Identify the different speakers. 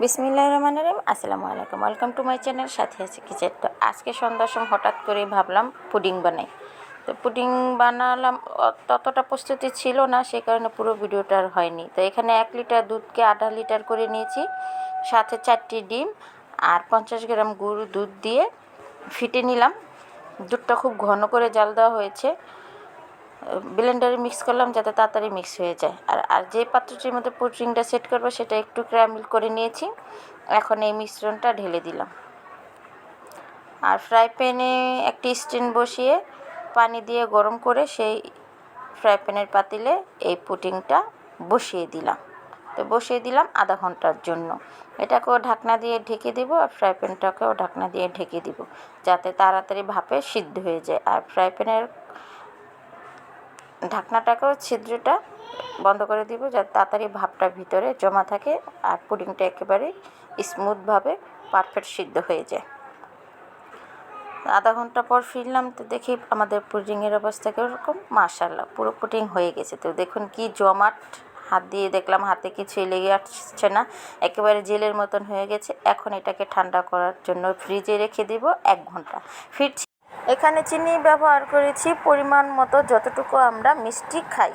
Speaker 1: বিসমিল্লাহির রহমানির রহিম। আসসালামু আলাইকুম, ওয়েলকাম টু মাই চ্যানেল সাথী আছে কিচেন। তো আজকে সন্ধ্যার সময় হঠাৎ করে ভাবলাম পুডিং বানাই। তো পুডিং বানালাম, ততটা প্রস্তুতি ছিল না, সেই কারণে পুরো ভিডিওটা আর হয়নি। তো এখানে 1 লিটার দুধকে আধা লিটার করে নিয়েছি, সাথে 4টি ডিম আর 50 গ্রাম গুঁড়ো দুধ দিয়ে ফেটে নিলাম। দুধটা খুব ঘন করে জাল দেওয়া হয়েছে, ব্লেন্ডারে মিক্স করলাম যাতে তাড়াতাড়ি মিক্স হয়ে যায়। আর যে পাত্রটির মধ্যে পুডিংটা সেট করবো সেটা একটু ক্যারামেল করে নিয়েছি। এখন এই মিশ্রণটা ঢেলে দিলাম আর ফ্রাই প্যানে একটি স্ট্যান্ড বসিয়ে পানি দিয়ে গরম করে সেই ফ্রাই প্যানের পাতিলে এই পুডিংটা বসিয়ে দিলাম। তো বসিয়ে দিলাম আধা ঘন্টার জন্য। এটাকেও ঢাকনা দিয়ে ঢেকে দিব আর ফ্রাই প্যানটাকেও ঢাকনা দিয়ে ঢেকে দিব যাতে তাড়াতাড়ি ভাপে সিদ্ধ হয়ে যায়। আর ফ্রাই প্যানের ঢাকনাটাকেও ছিদ্রটা বন্ধ করে দিব যাতে তাড়াতাড়ি ভাপটা ভিতরে জমা থাকে আর পুডিংটা একেবারে স্মুথভাবে পারফেক্ট সিদ্ধ হয়ে যায়। আধা ঘন্টা পর ফিরলাম, তো দেখি আমাদের পুডিংয়ের অবস্থা কীরকম। মাশাআল্লাহ, পুরো পুডিং হয়ে গেছে। তো দেখুন কি জমাট, হাত দিয়ে দেখলাম হাতে কিছুই লেগে আসছে না, একেবারে জেলের মতন হয়ে গেছে। এখন এটাকে ঠান্ডা করার জন্য ফ্রিজে রেখে দেব 1 ঘন্টা। ফিরছি। এখানে চিনি ব্যবহার করেছি পরিমাণ মতো, যতটুকু আমরা মিষ্টি খাই।